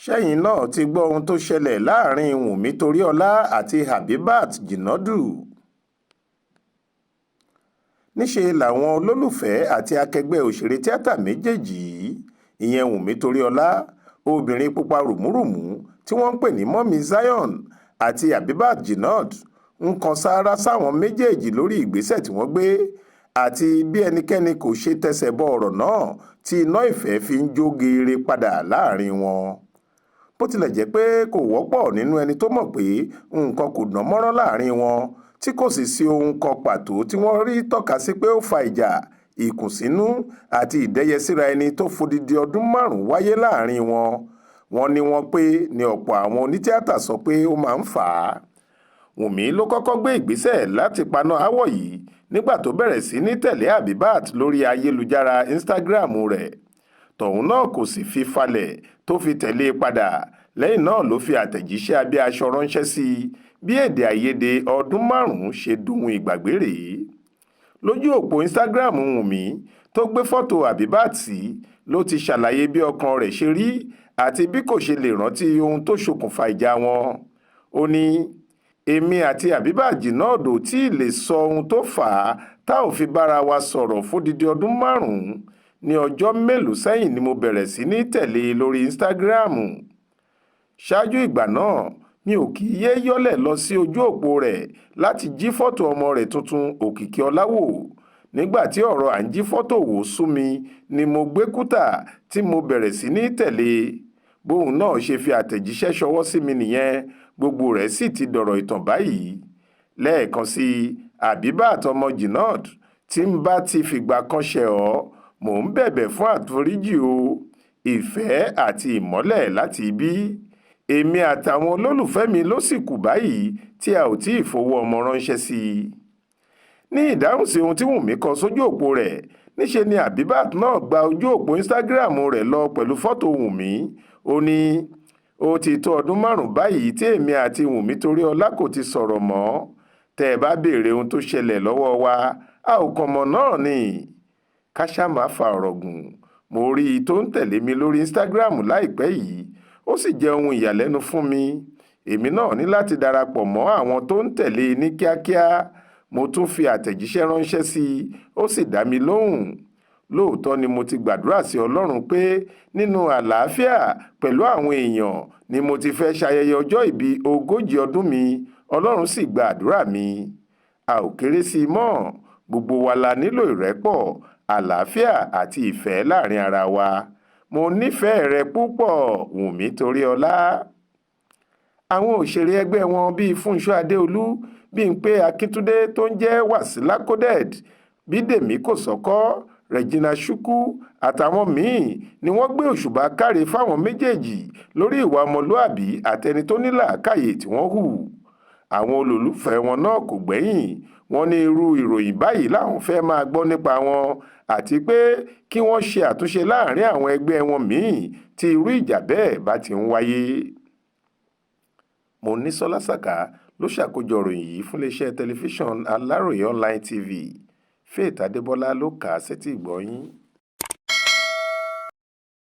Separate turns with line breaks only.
ṣẹ́yìn náà ti gbọ́ ohun tó ṣẹlẹ̀ láàrin wúnmi toríọlá àti habibat jìnàdù. níṣe làwọn olólùfẹ́ àti akẹgbẹ́ òṣèré tíátà méjèèjì yìí ìyẹn wúnmi toríọlá obìnrin pupa rùmúrùmú tí wọ́n ń pè ní mọ́mì zion àti habibat jinad ń kan sáárá sáwọn méjèèjì lórí ìgbésẹ̀ tí wọ́n gbé àti bí ẹnikẹ́ni kò ṣe tẹsẹ̀ bọ ọ̀rọ̀ náà tí iná ìfẹ́ fi ń jó geere padà láàrin wọn. bó tilẹ̀ jẹ́ pé kò wọ́pọ̀ nínú ẹni tó mọ̀ pé nǹkan kò dán mọ́rán láàrin wọn tí kò sì sí ohun kan pàtó tí wọ́n rí tọ́ka sí pé ó fa ìjà ìkùnsínú àti ìdẹ́yẹsíra ẹni tó fodidi ọdún 5 wáyé láàrin wọn. wọ́n ní wọ́n pé ní ọ̀pọ̀ àwọn onítìátà sọ pé ó máa ń fà á. wùnmí ló kọ́kọ́ gbé ìgbésẹ̀ láti paná aáwọ̀ yìí nígbà tó bẹ̀rẹ̀ sí ní tẹ̀lé habibat lórí ayélujára Instagram rẹ̀. tọ̀hún náà kò sì fi falẹ̀ tó fi tẹ̀lé e padà. lẹ́yìn náà ló fi àtẹ̀jíṣẹ́ abẹ́ aṣọ ránṣẹ́ sí i bí èdè àìyedè ọdún 5 ṣe dohun ìgbàgbé rèé. lójú òpó Instagram wùnmí tó gbé fọ́tò habibat sí ló ti ṣàlàyé bí ọkàn rẹ̀ ṣe rí àti bí kò ṣe lè rántí ohun tó ṣokùnfà ìjà wọn. ó ní èmi àti habibat jinad ò tí ì lè sọ ohun tó fà á tá ò fi bára wa sọ̀rọ̀ fódidi ọdún 5. ní ọjọ́ mélòó sẹ́yìn ni mo bẹ̀rẹ̀ sí ní tẹ̀lé e lórí Instagram. ṣáájú ìgbà náà mi ò kì í yé yọ́lẹ̀ lọ sí ojú òpó rẹ̀ láti jí fọ́tò ọmọ rẹ̀ tuntun Òkìkíọlá wò. nígbà tí ọ̀rọ̀ à ń jí fọ́tò wò sú mi ni mo gbé kútà tí mo bẹ̀rẹ̀ sí ní tẹ̀lé e. bóun náà ṣe fi àtẹ̀jíṣẹ́ ṣọwọ́ sí mi nìyẹn gbogbo rẹ̀ sì ti dọ̀rọ̀ ìtàn báyìí. lẹ́ẹ̀kan sí habibat ọmọ jinad tí ń bá ti fìgbà kan ṣẹ̀ ọ́ mò ń bẹ̀bẹ̀ fún àforíjì o ìfẹ́ àti ìmọ́lẹ̀ láti ibí. èmi àtàwọn olólùfẹ́ mi ló sì kù báyìí tí a ò tí ì fowó ọmọ ránṣẹ́ sí i. ní ìdáhùn sí ohun tí wùnmí kọ sójú òpó rẹ̀ níṣe ni habibat náà gba ojú òpó Instagram rẹ̀ lọ pẹ̀lú fọ́tò wùnmí. ó ní ó ti tó ọdún 5 báyìí tí èmi àti wùnmí toríọlá kò ti sọ̀rọ̀ mọ́. tẹ́ ẹ bá béèrè ohun tó ṣẹlẹ̀ lọ́wọ́ wa a ò kàn mọ̀ náà ni. ká ṣáà má fa ọ̀rọ̀ gùn mo rí i tó ń tẹ̀lé mi lórí Instagram láìpẹ́ yìí ó sì jẹ́ ohun ìyàlẹ́nu fún mi. èmi náà ní láti darapọ̀ mọ́ àwọn tó ń tẹ̀lé e ní kíákíá. mo tún fi àtẹ̀jíṣẹ́ ránṣẹ́ sí i ó sì dá mi lóhùn. lóòótọ́ ni mo ti gbàdúrà sí Ọlọ́run pé nínú àlàáfíà pẹ̀lú àwọn èèyàn ni mo ti fẹ́ ṣayẹyẹ ọjọ́ ìbí 40 ọdún mi. Ọlọ́run sì gba àdúrà mi. a ò kéré sí i mọ́. gbogbo wa la nílò ìrẹ́pọ̀ àlàáfíà àti ìfẹ́ láàrin ara wa. mo nífẹ̀ẹ́ rẹ púpọ̀ wùnmí toríọlá. àwọn òṣèré ẹgbẹ́ wọn bíi fúnṣọ́ adéolú bímpé akíntúndé tó ń jẹ́ wàsílà coded bídèmí kòsọ́kọ́ regina ṣùkú àtàwọn míín ni wọ́n gbé òṣùbà káre fáwọn méjèèjì lórí ìwà ọmọlúàbí àtẹni tó ní làákàyè tí wọ́n hù. àwọn olólùfẹ́ wọn náà kò gbẹ́yìn. wọ́n ní irú ìròyìn báyìí làwọn fẹ́ máa gbọ́ nípa wọn àti pé kí wọ́n ṣe àtúnṣe láàrin àwọn ẹgbẹ́ wọn míín tí irú ìjà bẹ́ẹ̀ bá ti ń wáyé. Monísọ́lá Sàká ló ṣàkójọ ìròyìn yìí fún iléeṣẹ́ tẹlifíṣàn Aláròye online TV. Faith Adébọ́lá ló kà á sétí ìgbọ́ yín.